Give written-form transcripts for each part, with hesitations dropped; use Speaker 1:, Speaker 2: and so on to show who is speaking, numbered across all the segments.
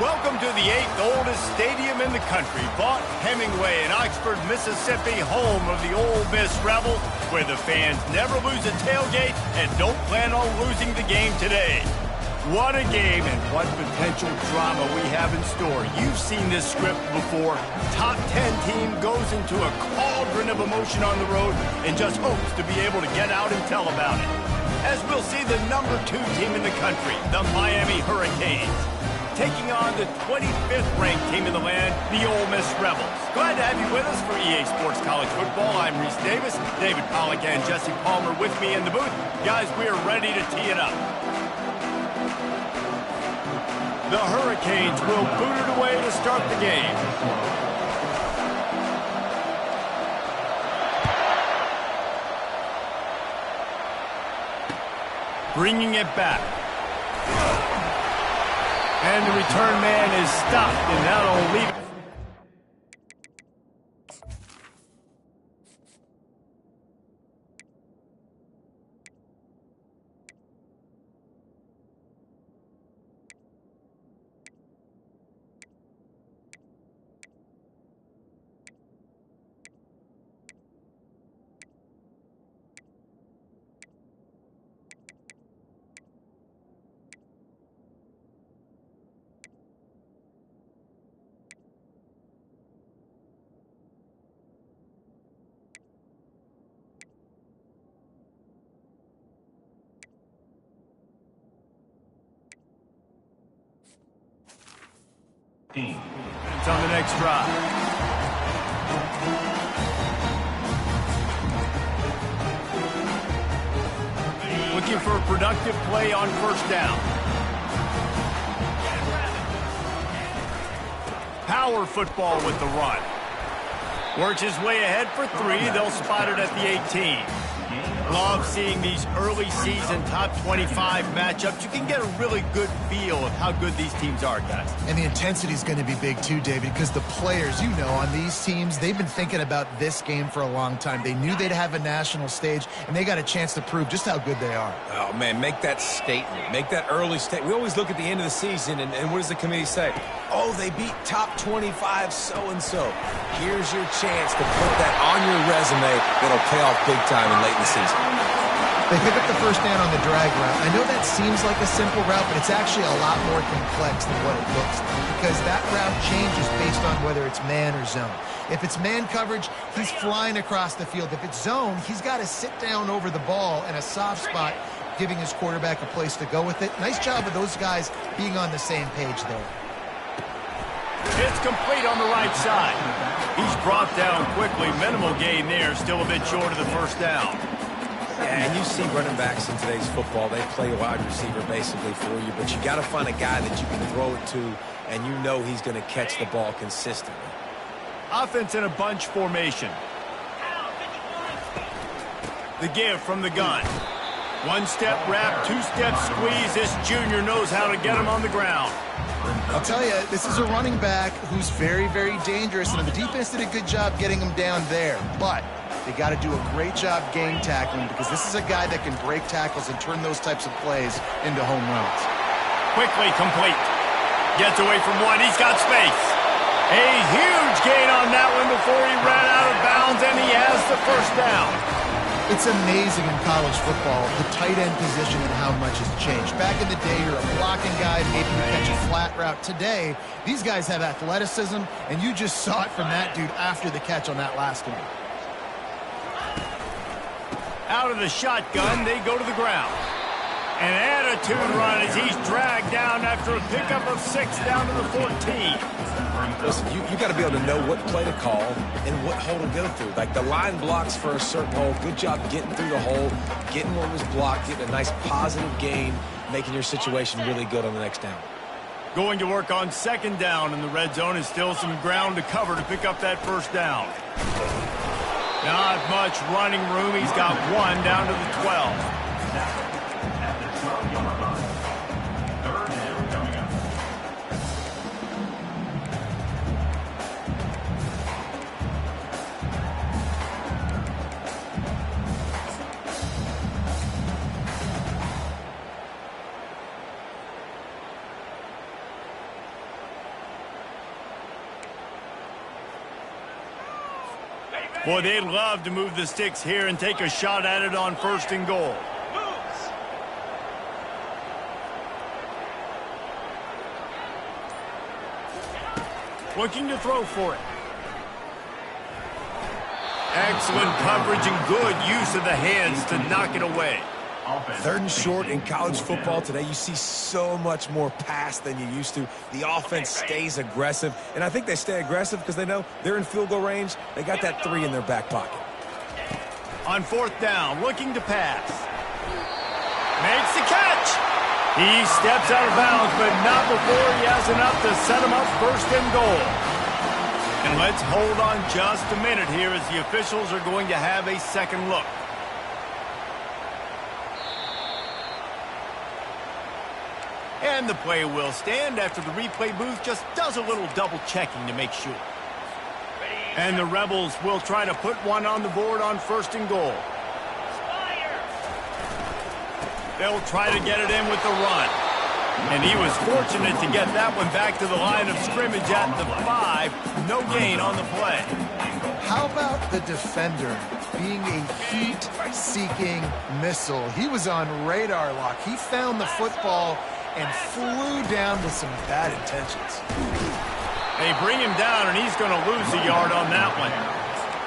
Speaker 1: Welcome to the 8th oldest stadium in the country, Vaught Hemingway in Oxford, Mississippi, home of the Ole Miss Rebels, where the fans never lose a tailgate and don't plan on losing the game today. What a game and what potential drama we have in store. You've seen this script before. Top 10 team goes into a cauldron of emotion on the road and just hopes to be able to get out and tell about it. As we'll see the number 2 team in the country, the Miami Hurricanes, taking on the 25th ranked team in the land, the Ole Miss Rebels. Glad to have you with us for EA Sports College Football. I'm Reese Davis, David Pollack and Jesse Palmer with me in the booth. Guys, we are ready to tee it up. The Hurricanes will boot it away to start the game. Bringing it back. And the return man is stopped, and that'll leave it. It's on the next drive. Looking for a productive play on first down. Power football with the run. Works his way ahead for 3. They'll spot it at the 18. Love seeing these early season top 25 matchups. You can get a really good feel of how good these teams are, guys.
Speaker 2: And the intensity is going to be big too, David, because the players, you know, on these teams, they've been thinking about this game for a long time. They knew they'd have a national stage, and they got a chance to prove just how good they are.
Speaker 3: Oh, man, make that statement. Make that early statement. We always look at the end of the season, and what does the committee say? Oh, they beat top 25 so-and-so. Here's your chance to put that on your resume that'll pay off big time in late in the season.
Speaker 2: They pick up the first down on the drag route. I know that seems like a simple route, but it's actually a lot more complex than what it looks like because that route changes based on whether it's man or zone. If it's man coverage, he's flying across the field. If it's zone, he's got to sit down over the ball in a soft spot, giving his quarterback a place to go with it. Nice job of those guys being on the same page there.
Speaker 1: It's complete on the right side. He's brought down quickly. Minimal gain there. Still a bit short of the first down.
Speaker 3: Yeah, and you see running backs in today's football. They play a wide receiver basically for you, but you got to find a guy that you can throw it to, and you know he's going to catch the ball consistently.
Speaker 1: Offense in a bunch formation. The give from the gun. One-step wrap, two-step squeeze. This junior knows how to get him on the ground.
Speaker 2: I'll tell you, this is a running back who's very, very dangerous, and the defense did a good job getting him down there. But they got to do a great job game tackling because this is a guy that can break tackles and turn those types of plays into home runs.
Speaker 1: Quickly complete. Gets away from one. He's got space. A huge gain on that one before he ran out of bounds, and he has the first down.
Speaker 2: It's amazing in college football, the tight end position and how much has changed. Back in the day, you're a blocking guy, maybe you catch a flat route. Today, these guys have athleticism, and you just saw it from that dude after the catch on that last one.
Speaker 1: Out of the shotgun, they go to the ground. An attitude run as he's dragged down after a pickup of 6 down to the 14.
Speaker 3: Listen, you got to be able to know what play to call and what hole to go through. Like the line blocks for a certain hole. Good job getting through the hole, getting what was blocked, getting a nice positive gain, making your situation really good on the next down.
Speaker 1: Going to work on second down in the red zone is still some ground to cover to pick up that first down. Not much running room. He's got 1 down to the 12. Boy, they'd love to move the sticks here and take a shot at it on 1st and goal. Looking to throw for it. Excellent coverage and good use of the hands to knock it away.
Speaker 3: 3rd and short in college football today, you see so much more pass than you used to. The offense stays aggressive, and I think they stay aggressive because they know they're in field goal range. They got that 3 in their back pocket.
Speaker 1: On 4th down, looking to pass. Makes the catch. He steps out of bounds, but not before he has enough to set him up 1st and goal. And let's hold on just a minute here as the officials are going to have a second look. And the play will stand after the replay booth just does a little double checking to make sure. And the Rebels will try to put one on the board on 1st and goal. They'll try to get it in with the run. And he was fortunate to get that one back to the line of scrimmage at the 5. No gain on the play.
Speaker 2: How about the defender being a heat-seeking missile? He was on radar lock. He found the football and flew down with some bad intentions.
Speaker 1: They bring him down, and he's going to lose a yard on that one.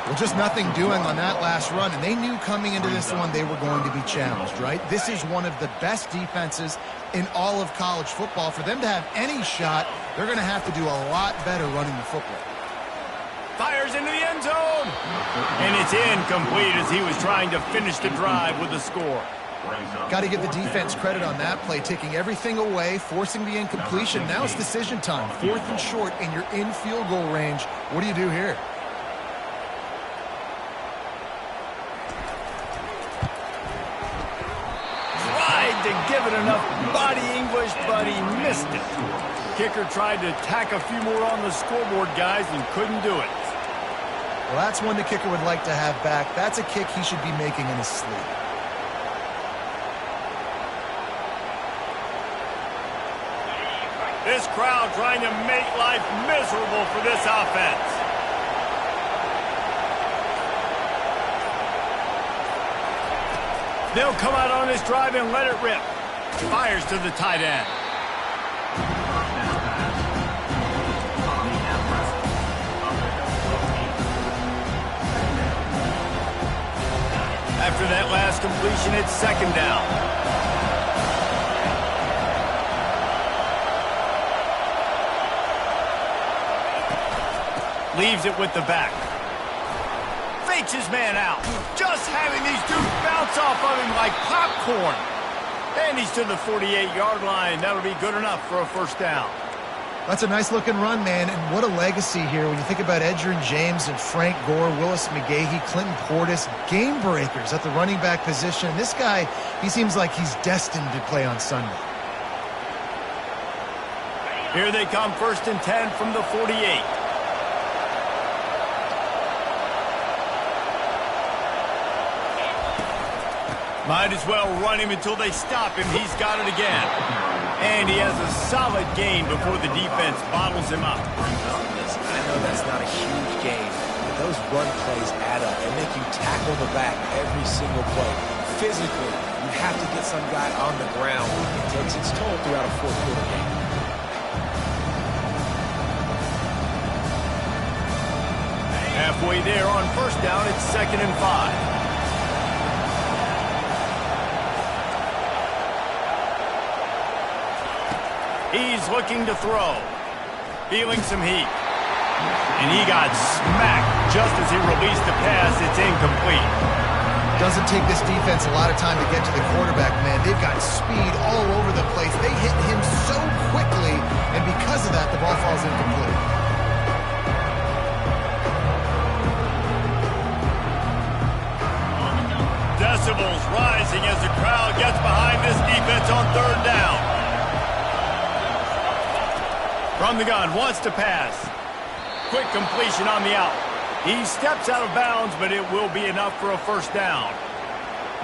Speaker 2: Well, just nothing doing on that last run, and they knew coming into this one they were going to be challenged, right? This is one of the best defenses in all of college football. For them to have any shot, they're going to have to do a lot better running the football.
Speaker 1: Fires into the end zone, and it's incomplete as he was trying to finish the drive with a score.
Speaker 2: Got to give the defense credit on that play, taking everything away, forcing the incompletion. Now it's decision time. 4th and short, and you're in field goal range. What do you do here?
Speaker 1: Tried to give it enough body English, but he missed it. Kicker tried to tack a few more on the scoreboard, guys, and couldn't do it.
Speaker 2: Well, that's one the kicker would like to have back. That's a kick he should be making in his sleep.
Speaker 1: This crowd trying to make life miserable for this offense. They'll come out on this drive and let it rip. Fires to the tight end. After that last completion, it's 2nd down. Leaves it with the back. Fakes his man out. Just having these dudes bounce off of him like popcorn. And he's to the 48-yard line. That'll be good enough for a 1st down.
Speaker 2: That's a nice-looking run, man, and what a legacy here when you think about Edgerrin James and Frank Gore, Willis McGahee, Clinton Portis, game breakers at the running back position. This guy, he seems like he's destined to play on Sunday.
Speaker 1: Here they come, 1st and 10 from the 48. Might as well run him until they stop him. He's got it again. And he has a solid gain before the defense bottles him up.
Speaker 3: Listen, I know that's not a huge gain, but those run plays add up and make you tackle the back every single play. Physically, you have to get some guy on the ground. It takes its toll throughout a 4th-quarter game.
Speaker 1: Halfway there on 1st down, it's 2nd and 5. He's looking to throw. Feeling some heat. And he got smacked just as he released the pass. It's incomplete.
Speaker 2: Doesn't take this defense a lot of time to get to the quarterback, man. They've got speed all over the place. They hit him so quickly, and because of that, the ball falls incomplete.
Speaker 1: Decibels rising as the crowd gets behind this defense on 3rd down. From the gun, wants to pass. Quick completion on the out. He steps out of bounds, but it will be enough for a 1st down.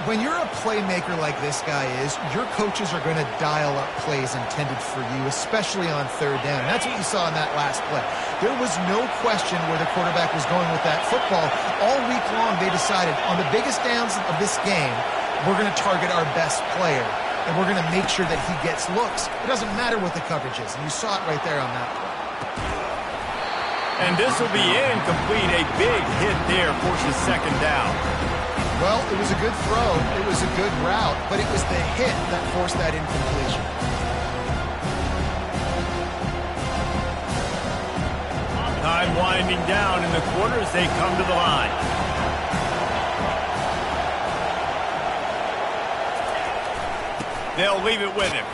Speaker 2: When you're a playmaker like this guy is, your coaches are going to dial up plays intended for you, especially on third down. And that's what you saw in that last play. There was no question where the quarterback was going with that football. All week long, they decided on the biggest downs of this game, we're going to target our best player, and we're going to make sure that he gets looks. It doesn't matter what the coverage is, and you saw it right there on that play.
Speaker 1: And this will be incomplete. A big hit there forces second down.
Speaker 2: Well, it was a good throw, it was a good route, but it was the hit that forced that incompletion.
Speaker 1: Time winding down in the quarter as they come to the line. They'll leave it with him.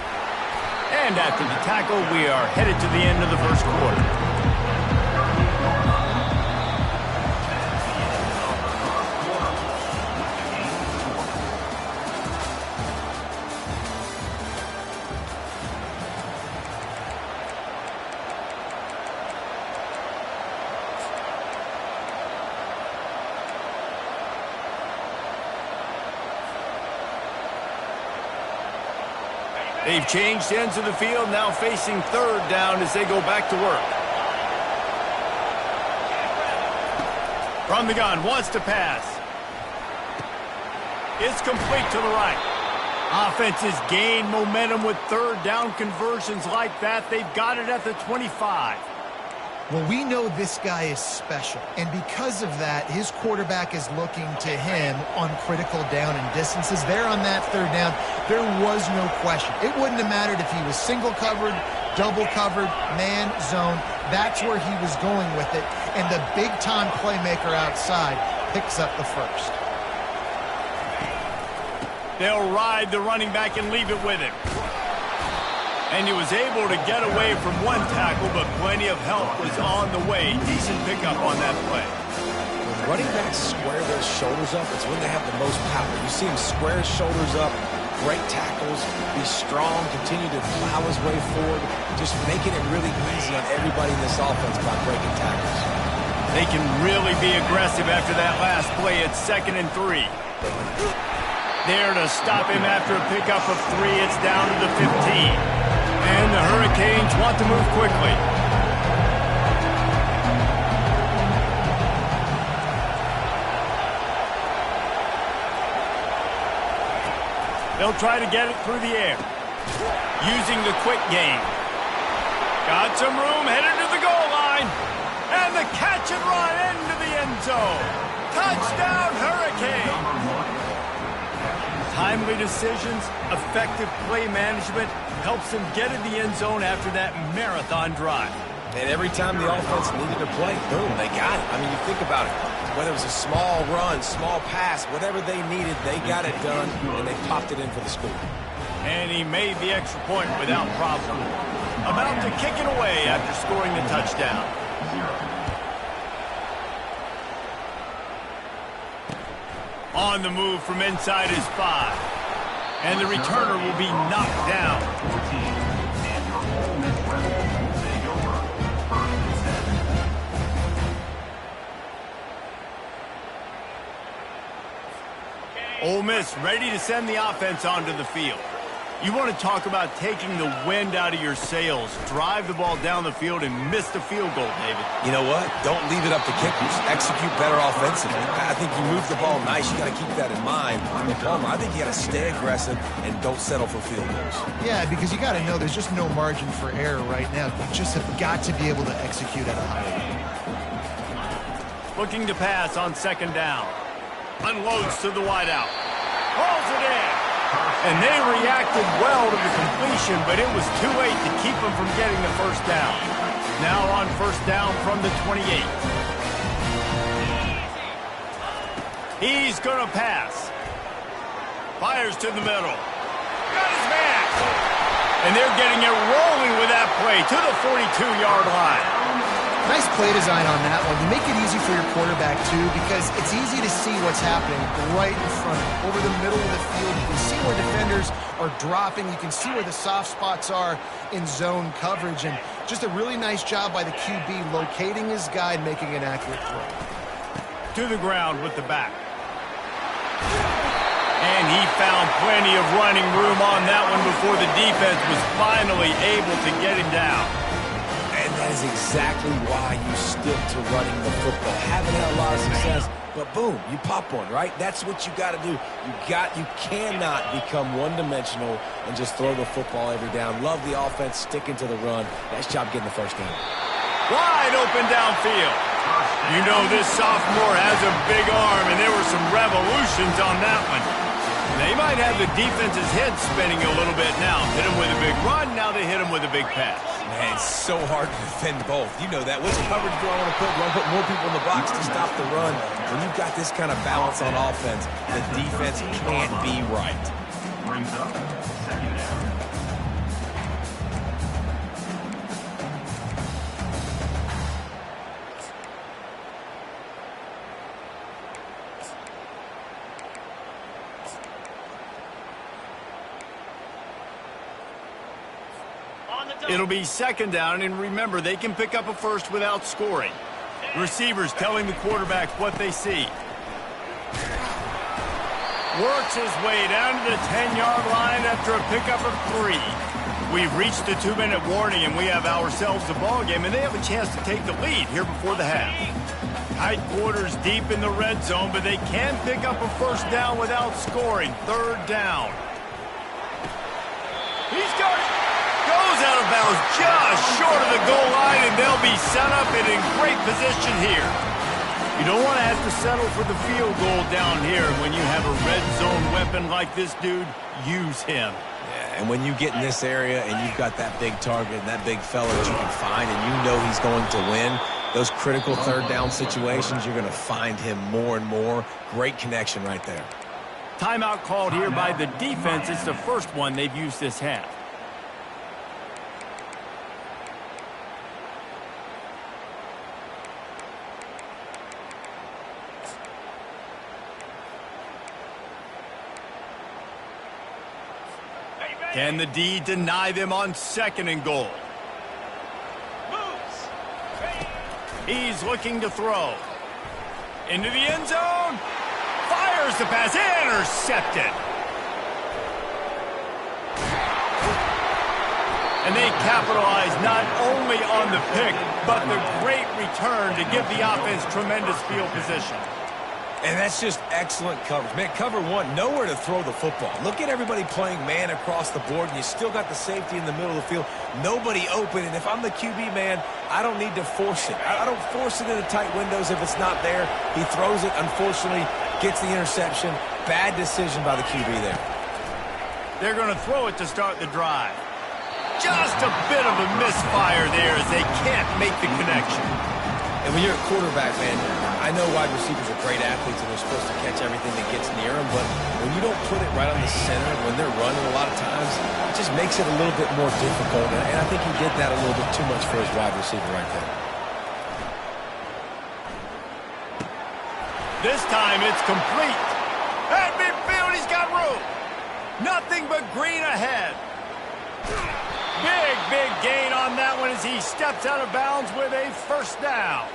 Speaker 1: And after the tackle, we are headed to the end of the first quarter. They've changed ends of the field, now facing third down as they go back to work. From the gun, wants to pass. It's complete to the right. Offenses gain momentum with third down conversions like that. They've got it at the 25.
Speaker 2: Well, we know this guy is special, and because of that, his quarterback is looking to him on critical down and distances. There on that third down, there was no question. It wouldn't have mattered if he was single covered, double covered, man, zone. That's where he was going with it, and the big-time playmaker outside picks up the first.
Speaker 1: They'll ride the running back and leave it with him. And he was able to get away from one tackle, but plenty of help was on the way. Decent pickup on that play.
Speaker 3: When running backs square their shoulders up, it's when they have the most power. You see him square his shoulders up, great tackles, be strong, continue to plow his way forward, just making it really easy on everybody in this offense by breaking tackles.
Speaker 1: They can really be aggressive after that last play. It's 2nd and 3. There to stop him after a pickup of 3. It's down to the 15. And the Hurricanes want to move quickly. They'll try to get it through the air. Using the quick game. Got some room, headed to the goal line. And the catch and run into the end zone. Touchdown, Hurricane! Timely decisions, effective play management helps them get in the end zone after that marathon drive.
Speaker 3: And every time the offense needed to play, boom, they got it. I mean, you think about it. Whether it was a small run, small pass, whatever they needed, they got it done, and they popped it in for the score.
Speaker 1: And he made the extra point without problem. About to kick it away after scoring the touchdown. On the move from inside his 5. And the returner will be knocked down. Ole Miss ready to send the offense onto the field. You want to talk about taking the wind out of your sails. Drive the ball down the field and miss the field goal, David.
Speaker 3: You know what? Don't leave it up to kickers. Execute better offensively. I think you move the ball nice. You got to keep that in mind. And Palmer, I think you got to stay aggressive and don't settle for field goals.
Speaker 2: Yeah, because you got to know there's just no margin for error right now. You just have got to be able to execute at a high level.
Speaker 1: Looking to pass on 2nd down. Unloads to the wideout. Hauls it in. And they reacted well to the completion, but it was too late to keep them from getting the first down. Now on 1st down from the 28. He's going to pass. Fires to the middle. Got his man. And they're getting it rolling with that play to the 42-yard line.
Speaker 2: Nice play design on that one. You make it easy for your quarterback, too, because it's easy to see what's happening right in front of you. Over the middle of the field, you can see where defenders are dropping. You can see where the soft spots are in zone coverage. And just a really nice job by the QB locating his guy and making an accurate throw.
Speaker 1: To the ground with the back. And he found plenty of running room on that one before the defense was finally able to get him down.
Speaker 3: And that is exactly why you stick to running the football. Haven't had a lot of success, but boom, you pop one, right? That's what you got to do. You cannot become one-dimensional and just throw the football every down. Love the offense, sticking to the run. Nice job getting the first down.
Speaker 1: Wide open downfield. You know this sophomore has a big arm, and there were some revolutions on that one. They might have the defense's head spinning a little bit now. Hit him with a big run, now they hit him with a big pass.
Speaker 3: Man, it's so hard to defend both. You know that. Which coverage do I want to put? Do I put more people in the box to stop the run? When you've got this kind of balance on offense, the defense can't be right.
Speaker 4: Brings up second down.
Speaker 1: It'll be second down, and remember, they can pick up a first without scoring. Receivers telling the quarterback what they see. Works his way down to the 10-yard line after a pickup of 3. We've reached the 2-minute warning, and we have ourselves a ball game, and they have a chance to take the lead here before the half. Tight quarters deep in the red zone, but they can pick up a first down without scoring. Third down. He's got it. Goes out of bounds just short of the goal line, and they'll be set up and in great position here. You don't want to have to settle for the field goal down here. When you have a red zone weapon like this dude, use him.
Speaker 3: Yeah, and when you get in this area and you've got that big target and that big fella that you can find and you know he's going to win, those critical third down situations, you're going to find him more and more. Great connection right there.
Speaker 1: Timeout called here by the defense. It's the first one they've used this half. Can the D deny them on second and goal? He's looking to throw. Into the end zone. Fires the pass. Intercepted. And they capitalize not only on the pick, but the great return to give the offense tremendous field position.
Speaker 3: And that's just excellent coverage. Man, cover one, nowhere to throw the football. Look at everybody playing man across the board, and you still got the safety in the middle of the field. Nobody open, and if I'm the QB, man, I don't need to force it. I don't force it into tight windows if it's not there. He throws it, unfortunately, gets the interception. Bad decision by the QB there.
Speaker 1: They're going to throw it to start the drive. Just a bit of a misfire there as they can't make the connection.
Speaker 3: And when you're a quarterback, man, I know wide receivers are great athletes and they're supposed to catch everything that gets near them, but when you don't put it right on the center, when they're running a lot of times, it just makes it a little bit more difficult. And I think he did that a little bit too much for his wide receiver right there.
Speaker 1: This time it's complete. At midfield, he's got room. Nothing but green ahead. Big gain on that one as he steps out of bounds with a first down.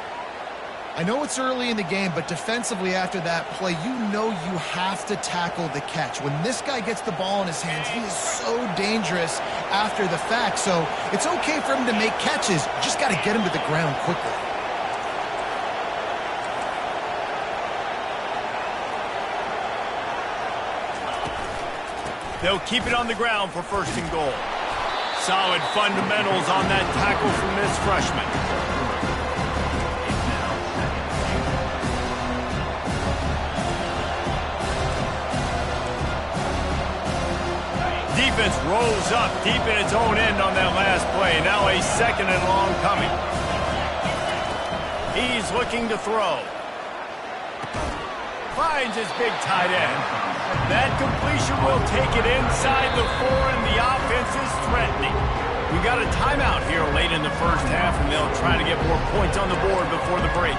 Speaker 2: I know it's early in the game, but defensively after that play, you know you have to tackle the catch. When this guy gets the ball in his hands, he is so dangerous after the fact. So it's okay for him to make catches. You just got to get him to the ground quickly.
Speaker 1: They'll keep it on the ground for first and goal. Solid fundamentals on that tackle from this freshman. Defense rolls up deep in its own end on that last play. Now a second and long coming. He's looking to throw. Finds his big tight end. That completion will take it inside the 4, and the offense is threatening. We got a timeout here late in the first half, and they'll try to get more points on the board before the break.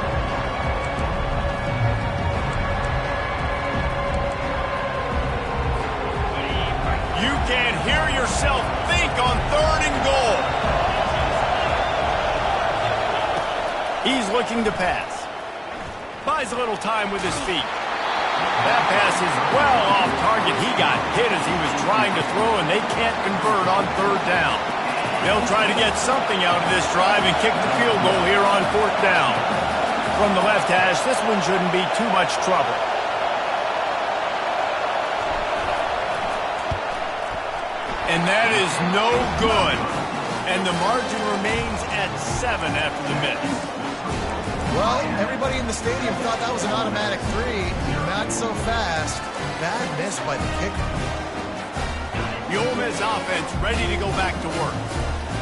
Speaker 1: You can hear yourself think on third and goal. He's looking to pass. Buys a little time with his feet. That pass is well off target. He got hit as he was trying to throw, and they can't convert on third down. They'll try to get something out of this drive and kick the field goal here on fourth down. From the left hash, this one shouldn't be too much trouble. And that is no good. And the margin remains at 7 after the miss.
Speaker 2: Well, everybody in the stadium thought that was an automatic 3. Not so fast. Bad miss by the kicker.
Speaker 1: The Ole Miss offense ready to go back to work.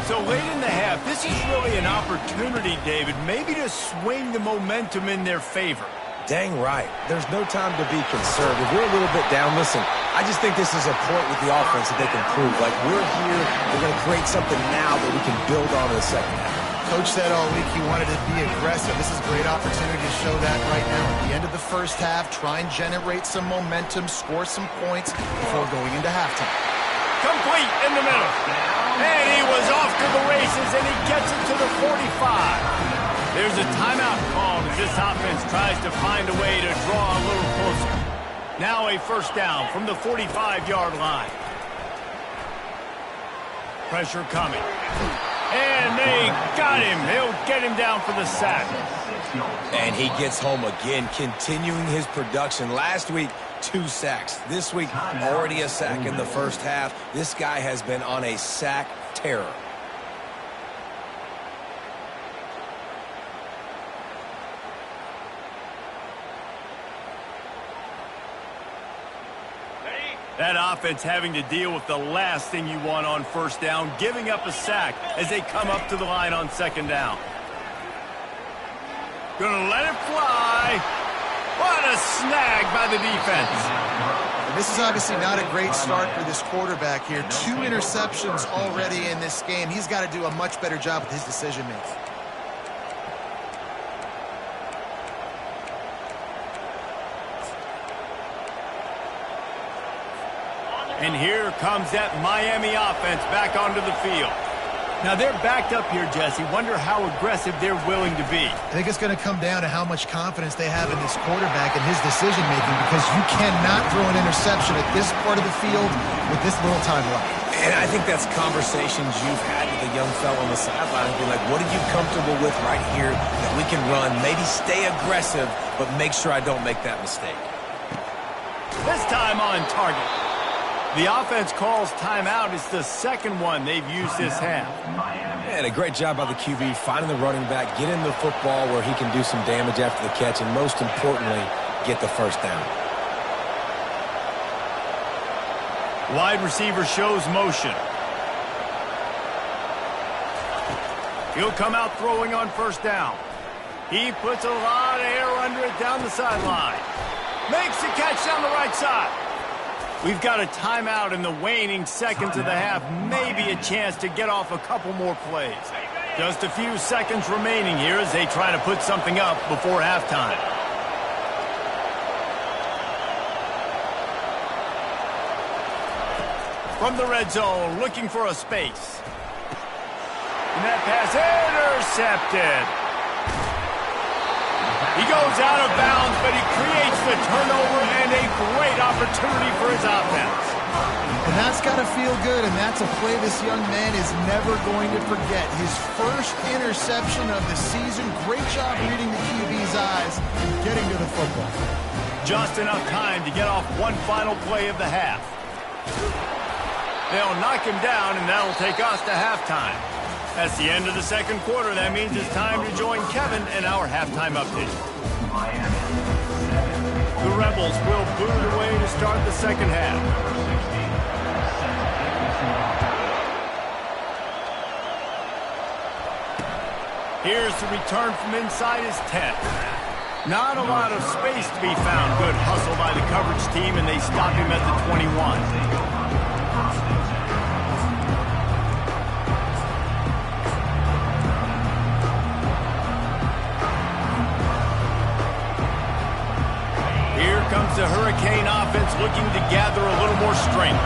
Speaker 1: So late in the half, this is really an opportunity, David, maybe to swing the momentum in their favor.
Speaker 3: Dang right. There's no time to be concerned. If we're a little bit down, listen, I just think this is a point with the offense that they can prove. Like, we're here, we're going to create something now that we can build on in the second half.
Speaker 2: Coach said all week he wanted to be aggressive. This is a great opportunity to show that right now. At the end of the first half, try and generate some momentum, score some points before going into halftime.
Speaker 1: Complete in the middle. And he was off to the races, and he gets it to the 45. There's a timeout called as this offense tries to find a way to draw a little closer. Now a first down from the 45-yard line. Pressure coming. And they got him. He'll get him down for the sack.
Speaker 3: And he gets home again, continuing his production. Last week, 2 sacks. This week, already a sack in the first half. This guy has been on a sack terror.
Speaker 1: That offense having to deal with the last thing you want on first down, giving up a sack as they come up to the line on second down. Gonna let it fly. What a snag by the defense.
Speaker 2: And this is obviously not a great start for this quarterback here. 2 interceptions already in this game. He's got to do a much better job with his decision-making.
Speaker 1: And here comes that Miami offense back onto the field. Now they're backed up here, Jesse. Wonder how aggressive they're willing to be.
Speaker 2: I think it's going to come down to how much confidence they have in this quarterback and his decision-making, because you cannot throw an interception at this part of the field with this little time left.
Speaker 3: And I think that's conversations you've had with a young fellow on the sideline. Be like, what are you comfortable with right here that we can run? Maybe stay aggressive, but make sure I don't make that mistake.
Speaker 1: This time on target. The offense calls timeout. It's the second one they've used this half.
Speaker 3: And a great job by the QB finding the running back, getting the football where he can do some damage after the catch, and most importantly, get the first down.
Speaker 1: Wide receiver shows motion. He'll come out throwing on first down. He puts a lot of air under it down the sideline. Makes the catch down the right side. We've got a timeout in the waning seconds of the half. Maybe a chance to get off a couple more plays. Just a few seconds remaining here as they try to put something up before halftime. From the red zone, looking for a space. And that pass intercepted. He goes out of bounds, but he creates the turnover and a great opportunity for his offense.
Speaker 2: And that's got to feel good, and that's a play this young man is never going to forget. His first interception of the season. Great job reading the QB's eyes and getting to the football.
Speaker 1: Just enough time to get off one final play of the half. They'll knock him down, and that'll take us to halftime. That's the end of the second quarter. That means it's time to join Kevin in our halftime update. The Rebels will boot it away to start the second half. Here's the return from inside his 10. Not a lot of space to be found. Good hustle by the coverage team, and they stop him at the 21. Comes the Hurricane offense looking to gather a little more strength.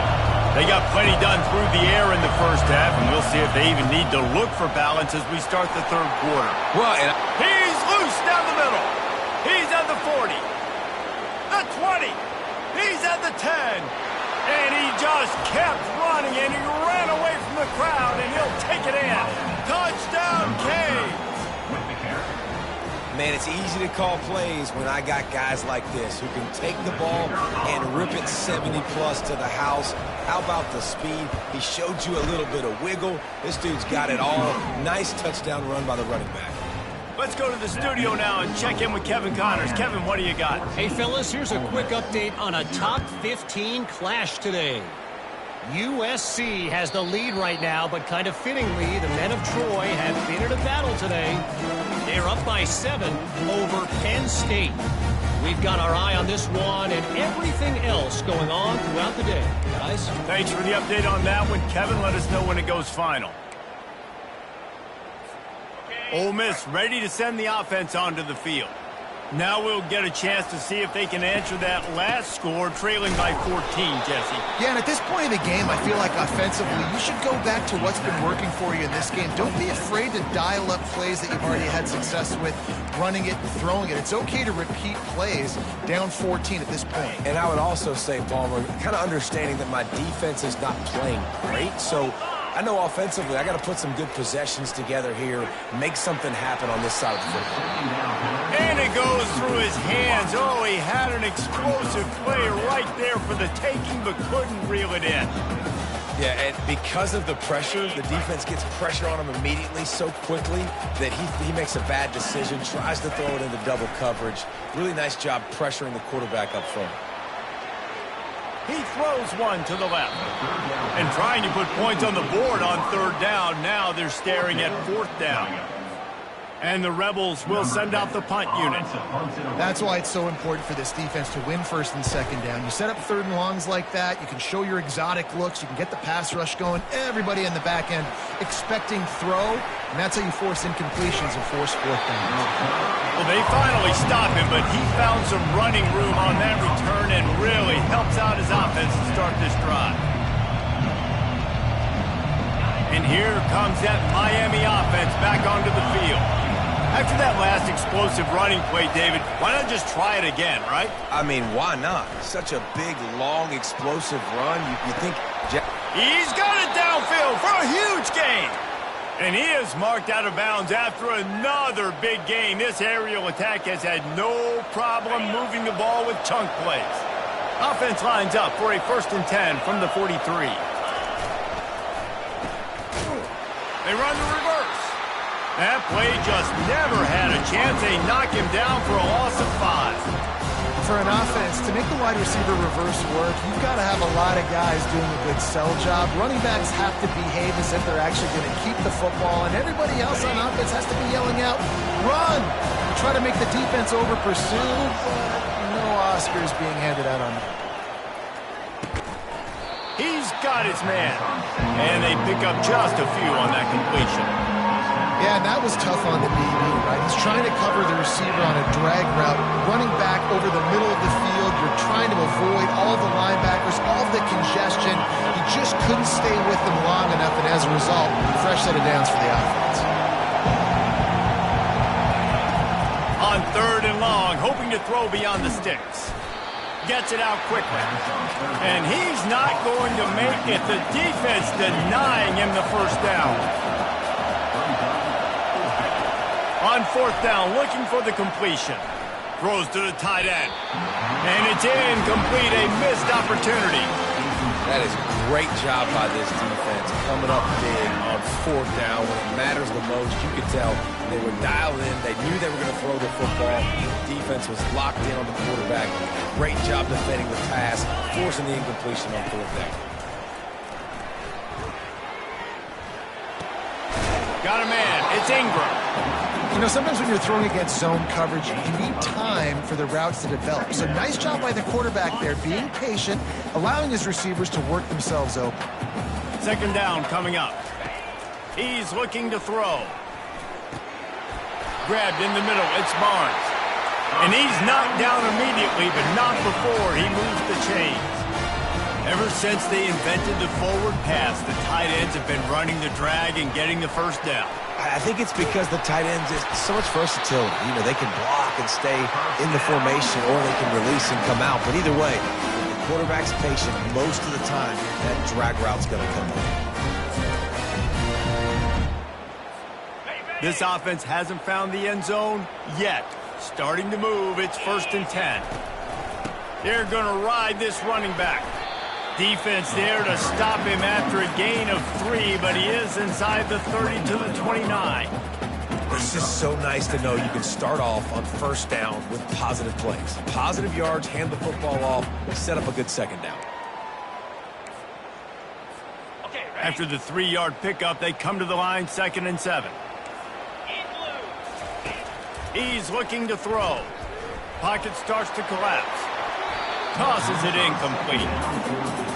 Speaker 1: They got plenty done through the air in the first half, and we'll see if they even need to look for balance as we start the third quarter.
Speaker 3: Well, and
Speaker 1: he's loose down the middle. He's at the 40, the 20, He's at the 10. And he just kept running, and he ran away from the crowd, and he'll take it in. Touchdown, K.
Speaker 3: Man, it's easy to call plays when I got guys like this who can take the ball and rip it 70-plus to the house. How about the speed? He showed you a little bit of wiggle. This dude's got it all. Nice touchdown run by the running back.
Speaker 1: Let's go to the studio now and check in with Kevin Connors. Kevin, what do you got?
Speaker 5: Hey, fellas, here's a quick update on a top 15 clash today. USC has the lead right now, but kind of fittingly, the men of Troy have been in a battle today. They're up by 7 over Penn State. We've got our eye on this one and everything else going on throughout the day. Guys?
Speaker 1: Thanks for the update on that one. Kevin, let us know when it goes final. Ole Miss ready to send the offense onto the field. Now we'll get a chance to see if they can answer that last score, trailing by 14, Jesse.
Speaker 2: Yeah, and at this point in the game, I feel like offensively, you should go back to what's been working for you in this game. Don't be afraid to dial up plays that you've already had success with, running it and throwing it. It's okay to repeat plays down 14 at this point.
Speaker 3: And I would also say, Palmer, kind of understanding that my defense is not playing great, so I know offensively I got to put some good possessions together here, make something happen on this side of the football.
Speaker 1: And it goes through his hands. Oh, he had an explosive play right there for the taking, but couldn't reel it in.
Speaker 3: Yeah, and because of the pressure, the defense gets pressure on him immediately so quickly that he makes a bad decision, tries to throw it into double coverage. Really nice job pressuring the quarterback up front.
Speaker 1: He throws one to the left. And trying to put points on the board on 3rd down. Now they're staring at 4th down. And the Rebels will send out the punt unit.
Speaker 2: That's why it's so important for this defense to win 1st and 2nd down. You set up 3rd and longs like that. You can show your exotic looks. You can get the pass rush going. Everybody in the back end expecting throw. And that's how you force incompletions and force 4th down.
Speaker 1: Well, they finally stop him, but he found some running room on that return and really helps out his offense to start this drive. And here comes that Miami offense back onto the field. After that last explosive running play, David, why not just try it again, right?
Speaker 3: I mean, why not? Such a big, long, explosive run. You think...
Speaker 1: He's got it downfield for a huge gain. And he is marked out of bounds after another big gain. This aerial attack has had no problem moving the ball with chunk plays. Offense lines up for a 1st and 10 from the 43. They run the reverse. That play just never had a chance. They knock him down for a loss of 5.
Speaker 2: For an offense, to make the wide receiver reverse work, you've got to have a lot of guys doing a good sell job. Running backs have to behave as if they're actually going to keep the football, and everybody else on offense has to be yelling out, run! Try to make the defense over-pursue, but no Oscars being handed out on that.
Speaker 1: He's got his man, and they pick up just a few on that completion.
Speaker 2: Yeah, and that was tough on the DB, right? He's trying to cover the receiver on a drag route, running back over the middle of the field. You're trying to avoid all the linebackers, all the congestion. He just couldn't stay with them long enough, and as a result, fresh set of downs for the offense.
Speaker 1: On 3rd and long, hoping to throw beyond the sticks. Gets it out quickly. And he's not going to make it. The defense denying him the 1st down. On 4th down, looking for the completion. Throws to the tight end. And it's incomplete, a missed opportunity.
Speaker 3: That is a great job by this defense, coming up big on 4th down when it matters the most. You could tell they were dialed in. They knew they were going to throw the football. The defense was locked in on the quarterback. Great job defending the pass, forcing the incompletion on 4th down.
Speaker 1: Got a man. It's Ingram.
Speaker 2: You know, sometimes when you're throwing against zone coverage, you need time for the routes to develop. So nice job by the quarterback there, being patient, allowing his receivers to work themselves open.
Speaker 1: 2nd down coming up. He's looking to throw. Grabbed in the middle. It's Barnes. And he's knocked down immediately, but not before he moves the chains. Ever since they invented the forward pass, the tight ends have been running the drag and getting the 1st down.
Speaker 3: I think it's because the tight ends is so much versatility. You know, they can block and stay in the formation, or they can release and come out. But either way, the quarterback's patient, most of the time, that drag route's going to come over.
Speaker 1: This offense hasn't found the end zone yet. Starting to move, it's 1st and 10. They're going to ride this running back. Defense there to stop him after a gain of 3, but he is inside the 30 to the 29.
Speaker 3: It's just so nice to know you can start off on 1st down with positive plays. Positive yards, hand the football off, set up a good 2nd down.
Speaker 1: After the 3-yard pickup, they come to the line, 2nd and 7. He's looking to throw. Pocket starts to collapse. Tosses it incomplete.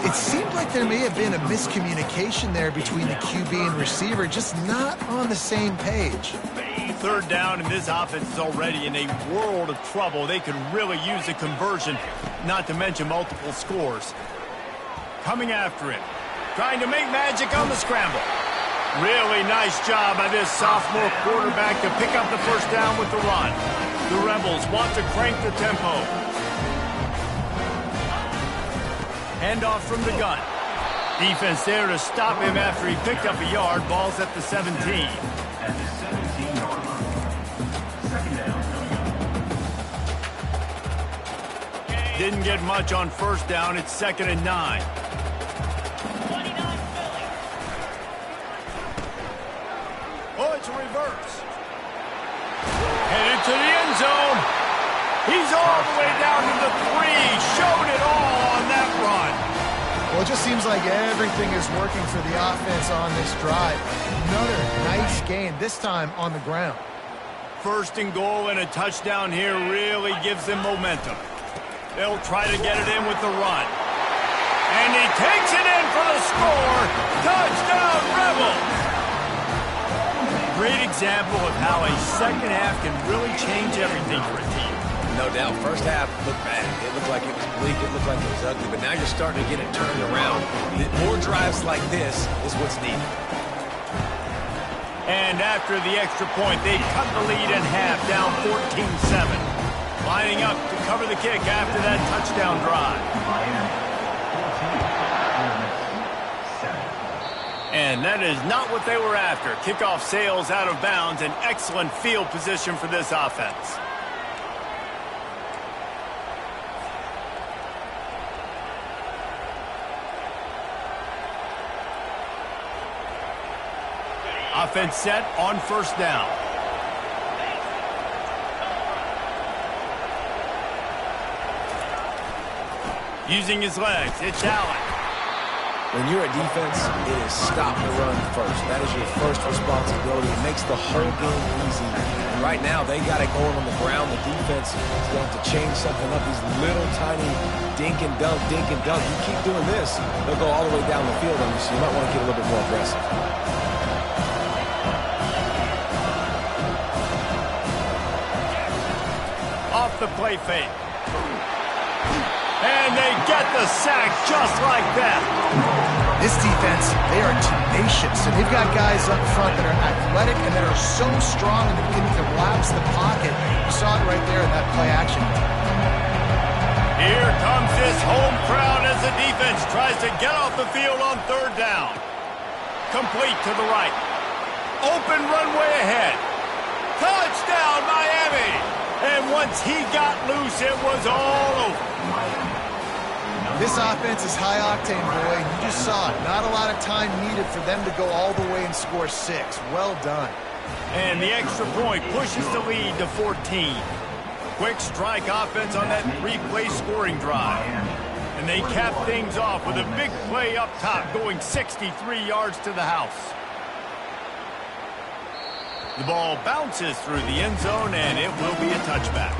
Speaker 2: It seemed like there may have been a miscommunication there between the QB and receiver, just not on the same page.
Speaker 1: 3rd down, and this offense is already in a world of trouble. They could really use a conversion, not to mention multiple scores. Coming after him, trying to make magic on the scramble. Really nice job by this sophomore quarterback to pick up the 1st down with the run. The Rebels want to crank the tempo. Handoff from the gun. Defense there to stop him after he picked up a yard. Ball's at the 17.
Speaker 4: At the 17-yard line. 2nd down.
Speaker 1: Didn't get much on 1st down. It's 2nd and 9. Oh, it's a reverse. Headed to the end zone. He's all the way down to the 3. Showed it all on that run.
Speaker 2: Well, it just seems like everything is working for the offense on this drive. Another nice gain, this time on the ground.
Speaker 1: 1st and goal and a touchdown here really gives them momentum. They'll try to get it in with the run. And he takes it in for the score. Touchdown, Rebels! Great example of how a 2nd half can really change everything for a team.
Speaker 3: No doubt. 1st half looked bad. It looked like it was bleak. It looked like it was ugly. But now you're starting to get it turned around. More drives like this is what's needed.
Speaker 1: And after the extra point, they cut the lead in half, down 14-7. Lining up to cover the kick after that touchdown drive. And that is not what they were after. Kickoff sails out of bounds. An excellent field position for this offense. Offense set on 1st down. Using his legs, it's Allen.
Speaker 3: When you're a defense, it is stop the run first. That is your first responsibility. It makes the whole game easy. And right now, they got it going on the ground. The defense is going to change something up. These little tiny dink and dunk, dink and dunk. You keep doing this, they'll go all the way down the field on you, so you might want to get a little bit more aggressive.
Speaker 1: Off the play fake. And they get the sack just like that.
Speaker 2: This defense, they are tenacious, and they've got guys up front that are athletic and that are so strong and that can collapse the pocket. You saw it right there in that play action.
Speaker 1: Here comes this home crowd as the defense tries to get off the field on 3rd down. Complete to the right. Open runway ahead. Touchdown, Miami! And once he got loose, it was all over.
Speaker 2: This offense is high-octane, boy. You just saw it. Not a lot of time needed for them to go all the way and score 6. Well done.
Speaker 1: And the extra point pushes the lead to 14. Quick strike offense on that 3-play scoring drive. And they cap things off with a big play up top, going 63 yards to the house. The ball bounces through the end zone, and it will be a touchback.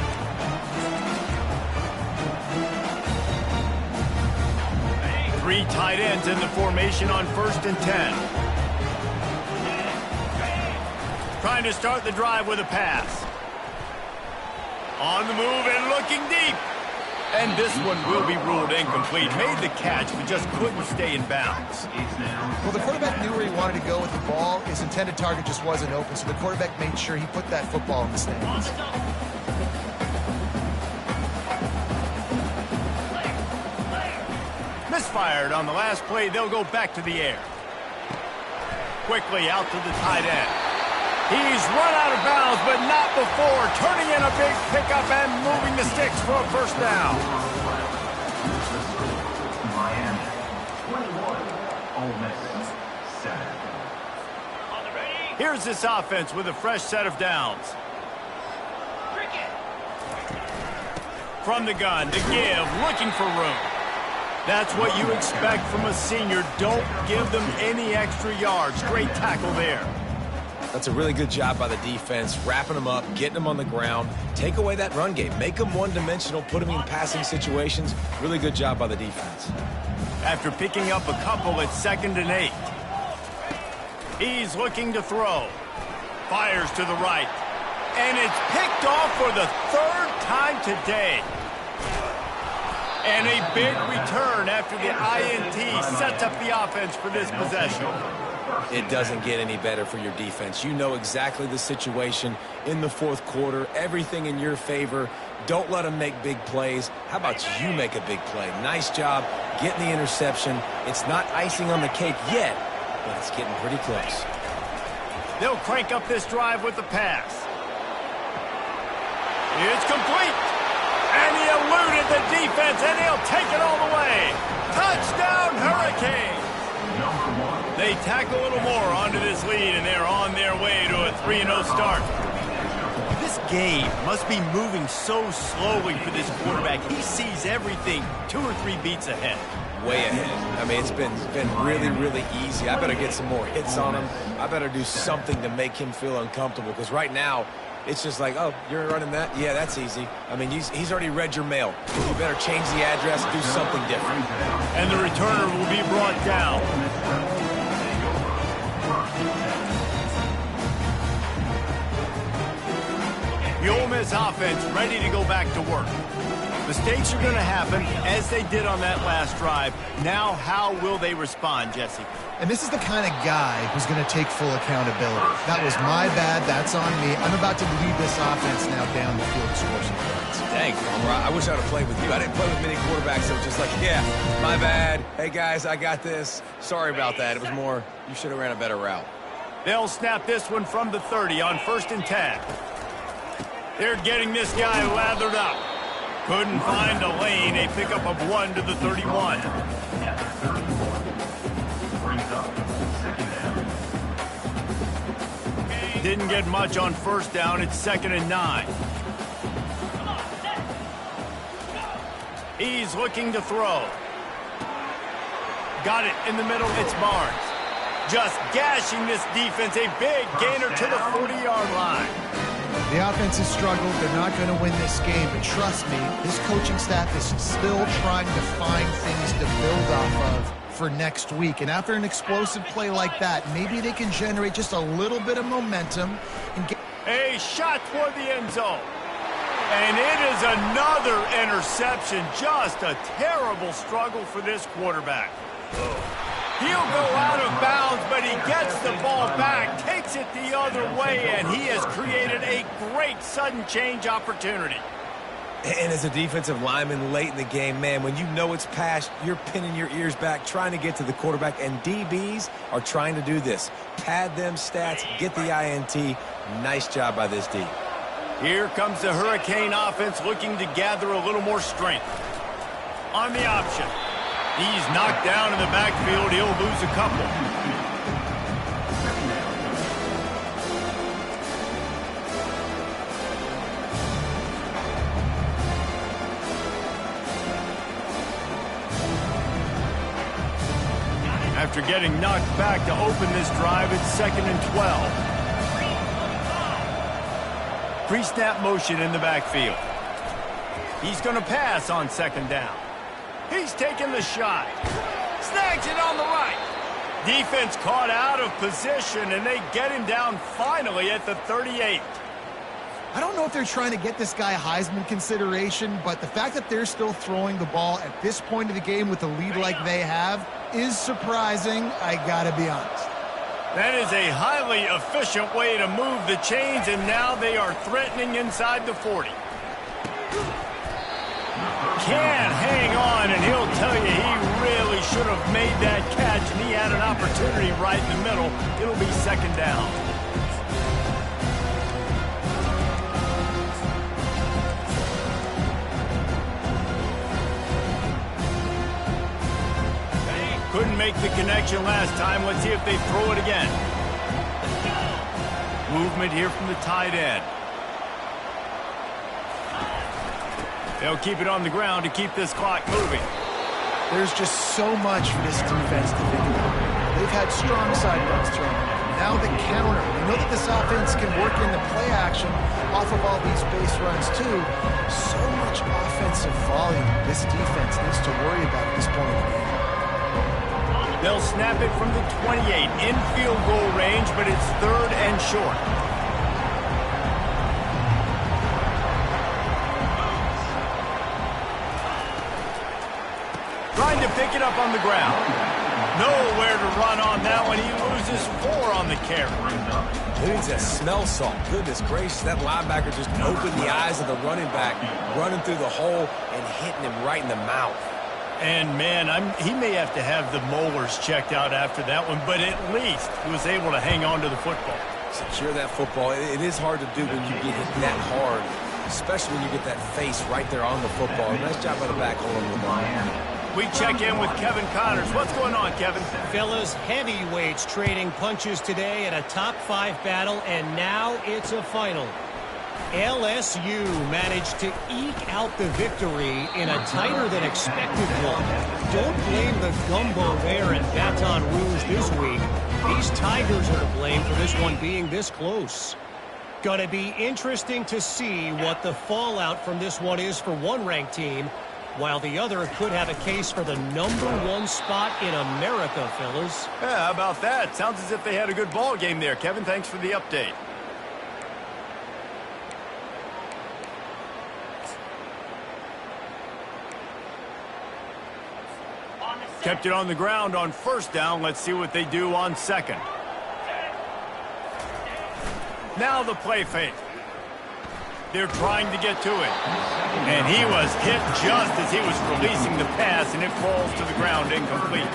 Speaker 1: Three tight ends in the formation on 1st and 10. Trying to start the drive with a pass. On the move and looking deep. And this one will be ruled incomplete. Made the catch, but just couldn't stay in bounds.
Speaker 2: Well, the quarterback knew where he wanted to go with the ball. His intended target just wasn't open, so the quarterback made sure he put that football in the stands.
Speaker 1: Misfired on the last play. They'll go back to the air. Quickly out to the tight end. He's run out of bounds, but not before turning in a big pickup and moving the sticks for a first down.
Speaker 4: Miami 21, Ole Miss 7.
Speaker 1: Here's this offense with a fresh set of downs. From the gun to give, looking for room. That's what you expect from a senior. Don't give them any extra yards. Great tackle there.
Speaker 3: That's a really good job by the defense, wrapping them up, getting them on the ground. Take away that run game. Make them one-dimensional, put them in passing situations. Really good job by the defense.
Speaker 1: After picking up a couple at 2nd and 8. He's looking to throw. Fires to the right. And it's picked off for the 3rd time today. And a big return after the INT sets up the offense for this possession.
Speaker 3: It doesn't get any better for your defense. You know exactly the situation in the 4th quarter. Everything in your favor. Don't let them make big plays. How about you make a big play? Nice job getting the interception. It's not icing on the cake yet, but it's getting pretty close.
Speaker 1: They'll crank up this drive with the pass. It's complete. And he eluded the defense, and he'll take it all the way. Touchdown, Hurricanes. They tack a little more onto this lead, and they're on their way to a 3-0 start. This game must be moving so slowly for this quarterback. He sees everything 2 or 3 beats ahead.
Speaker 3: Way ahead. I mean, it's been really, really easy. I better get some more hits on him. I better do something to make him feel uncomfortable, because right now, it's just like, oh, you're running that? Yeah, that's easy. I mean, he's already read your mail. You better change the address, do something different.
Speaker 1: And the returner will be brought down. The Ole Miss offense ready to go back to work. Mistakes are going to happen, as they did on that last drive. Now, how will they respond, Jesse?
Speaker 2: And this is the kind of guy who's going to take full accountability. That was my bad. That's on me. I'm about to lead this offense now down the field to score some points.
Speaker 3: Dang, I wish I would have played with you. I didn't play with many quarterbacks that were just like, yeah, my bad. Hey, guys, I got this. Sorry about that. It was more, you should have ran a better route.
Speaker 1: They'll snap this one from the 30 on 1st and 10. They're getting this guy lathered up. Couldn't find a lane. A pickup of 1 to the 31. Didn't get much on 1st down. It's 2nd and 9. He's looking to throw. Got it in the middle. It's Barnes. Just gashing this defense. A big gainer to the 40-yard line.
Speaker 2: The offense has struggled. They're not going to win this game, but trust me, this coaching staff is still trying to find things to build off of for next week. And after an explosive play like that, maybe they can generate just a little bit of momentum and get
Speaker 1: a shot toward the end zone. And it is another interception. Just a terrible struggle for this quarterback. He'll go out of bounds, but he gets the ball back, takes it the other way, and he has created a great sudden change opportunity.
Speaker 3: And as a defensive lineman late in the game, man, when you know it's past, you're pinning your ears back, trying to get to the quarterback, and DBs are trying to do this. Pad them stats, get the INT. Nice job by this D.
Speaker 1: Here comes the Hurricane offense looking to gather a little more strength. On the option. He's knocked down in the backfield. He'll lose a couple. After getting knocked back to open this drive, it's 2nd and 12. Pre-snap motion in the backfield. He's going to pass on 2nd down. He's taking the shot. Snags it on the right. Defense caught out of position, and they get him down finally at the 38.
Speaker 2: I don't know if they're trying to get this guy Heisman consideration, but the fact that they're still throwing the ball at this point of the game with a lead like they have is surprising, I gotta be honest.
Speaker 1: That is a highly efficient way to move the chains, and now they are threatening inside the 40. Can hang on, and he'll tell you he really made that catch, and he had an opportunity right in the middle. It'll be second down. Couldn't make the connection last time. Let's see if they throw it again. Movement here from the tight end. They'll keep it on the ground to keep this clock moving.
Speaker 2: There's just so much for this defense to think about. They've had strong side runs thrown. Now the counter. We know that this offense can work in the play action off of all these base runs too. So much offensive volume this defense needs to worry about at this point in the game.
Speaker 1: They'll snap it from the 28 in field goal range, but it's third and short. Trying to pick it up on the ground. Nowhere to run on that one. He loses 4 on the carry.
Speaker 3: Needs a smell salt. Goodness gracious, that linebacker just opened the eyes of the running back, running through the hole and hitting him right in the mouth.
Speaker 1: And, man, he may have to have the molars checked out after that one, but at least he was able to hang on to the football.
Speaker 3: Secure that football. It is hard to do when you get hit that hard, especially when you get that face right there on the football. Nice job by the back holding the ball.
Speaker 1: We check in with Kevin Connors. What's going on, Kevin?
Speaker 5: Fellas, heavyweights trading punches today at a top 5 battle, and now it's a final. LSU managed to eke out the victory in a tighter than expected one. Don't blame the gumbo there in Baton Rouge this week. These Tigers are to blame for this one being this close. Gonna be interesting to see what the fallout from this one is for one ranked team, while the other could have a case for the #1 spot in America, fellas.
Speaker 1: Yeah, how about that? Sounds as if they had a good ball game there. Kevin, thanks for the update. Kept it on the ground on first down. Let's see what they do on second. Now the play fake. They're trying to get to it. And he was hit just as he was releasing the pass, and it falls to the ground incomplete.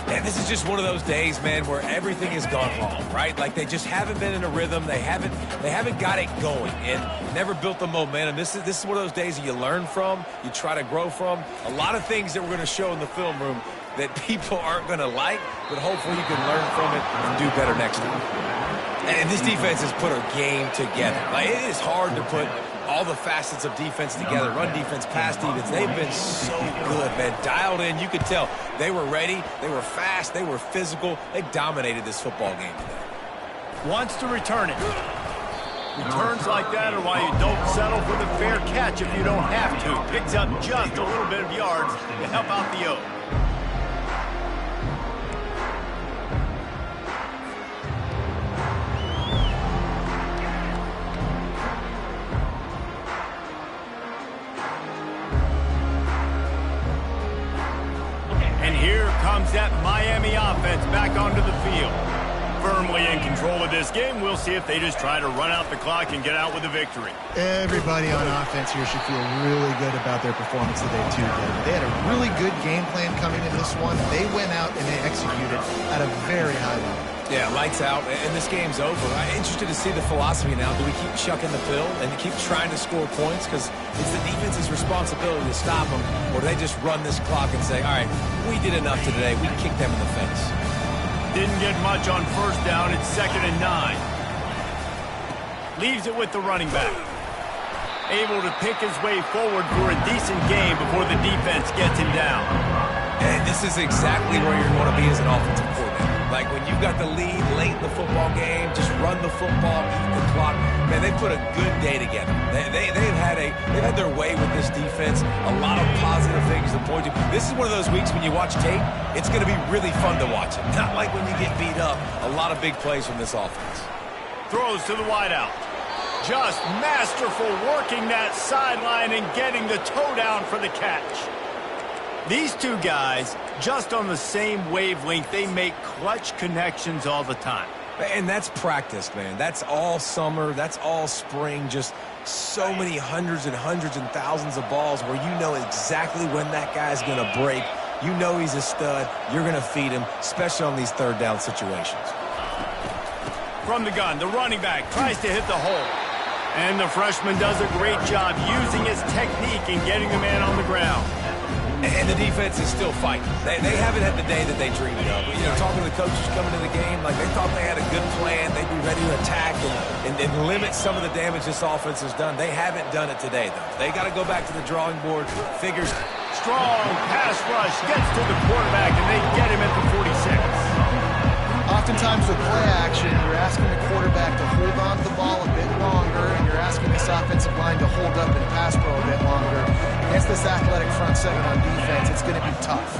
Speaker 3: And this is just one of those days, man, where everything has gone wrong, right? Like they just haven't been in a rhythm. They haven't got it going and never built the momentum. This is one of those days that you learn from, you try to grow from. A lot of things that we're going to show in the film room that people aren't going to like, but hopefully you can learn from it and do better next time. And this defense has put a game together. Like, it is hard to put all the facets of defense together. Run defense, pass defense. They've been so good, man. Dialed in. You could tell they were ready. They were fast. They were physical. They dominated this football game today.
Speaker 1: Wants to return it. Returns like that are why you don't settle for the fair catch if you don't have to. Picks up just a little bit of yards to help out the O. That Miami offense back onto the field. Firmly in control of this game. We'll see if they just try to run out the clock and get out with a victory.
Speaker 2: Everybody on offense here should feel really good about their performance today, too. They had a really good game plan coming in this one. They went out and they executed at a very high level.
Speaker 3: Yeah, lights out, and this game's over. I'm interested to see the philosophy now. Do we keep chucking the pill and keep trying to score points? Because it's the defense's responsibility to stop them, or do they just run this clock and say, all right, we did enough today. We kicked them in the face.
Speaker 1: Didn't get much on first down. It's 2nd and 9. Leaves it with the running back. Able to pick his way forward for a decent game before the defense gets him down.
Speaker 3: And this is exactly where you're going to be as an offensive coordinator. Like when you've got the lead late in the football game, just run the football, eat the clock. Man, they put a good day together. They've had their way with this defense. A lot of positive things to point to. This is one of those weeks when you watch tape, it's going to be really fun to watch it. Not like when you get beat up. A lot of big plays from this offense.
Speaker 1: Throws to the wideout. Just masterful working that sideline and getting the toe down for the catch. These two guys, just on the same wavelength, they make clutch connections all the time.
Speaker 3: And that's practice, man. That's all summer. That's all spring. Just so many hundreds and thousands of balls where you know exactly when that guy's going to break You know he's a stud. You're going to feed him, especially on these third down situations.
Speaker 1: From the gun, the running back tries to hit the hole. And the freshman does a great job using his technique and getting the man on the ground.
Speaker 3: And the defense is still fighting. They haven't had the day that they dreamed of. You know, talking to the coaches coming to the game, like they thought they had a good plan. They'd be ready to attack and limit some of the damage this offense has done. They haven't done it today, though. They got to go back to the drawing board. Figures.
Speaker 1: Strong pass rush gets to the quarterback, and they get him at the 46.
Speaker 2: Oftentimes with play action, you're asking the quarterback to hold on to the ball a bit longer, and you're asking this offensive line to hold up and pass pro a bit longer. Against this athletic front seven on defense, it's going to be tough.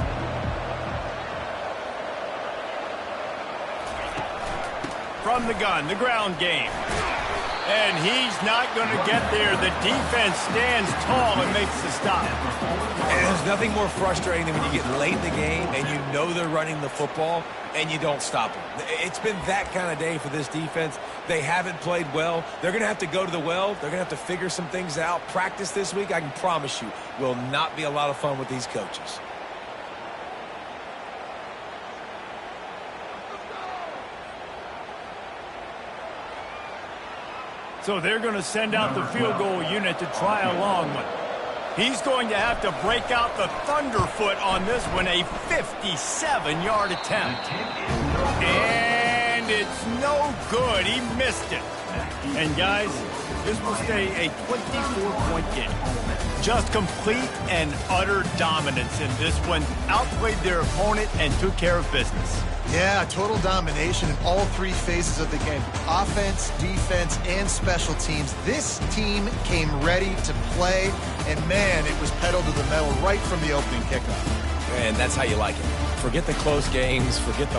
Speaker 1: From the gun, the ground game. And he's not going to get there. The defense stands tall and makes the stop.
Speaker 3: And there's nothing more frustrating than when you get late in the game and you know they're running the football and you don't stop them. It's been that kind of day for this defense. They haven't played well. They're going to have to go to the well. They're going to have to figure some things out. Practice this week, I can promise you, will not be a lot of fun with these coaches.
Speaker 1: So they're going to send out the field goal unit to try a long one. He's going to have to break out the thunderfoot on this one, a 57-yard attempt. And it's no good. He missed it. And, guys, this will stay a 24-point game. Just complete and utter dominance in this one. Outplayed their opponent and took care of business.
Speaker 2: Yeah, total domination in all three phases of the game. Offense, defense, and special teams. This team came ready to play, and, man, it was pedal to the metal right from the opening kickoff.
Speaker 3: And that's how you like it. Forget the close games. Forget the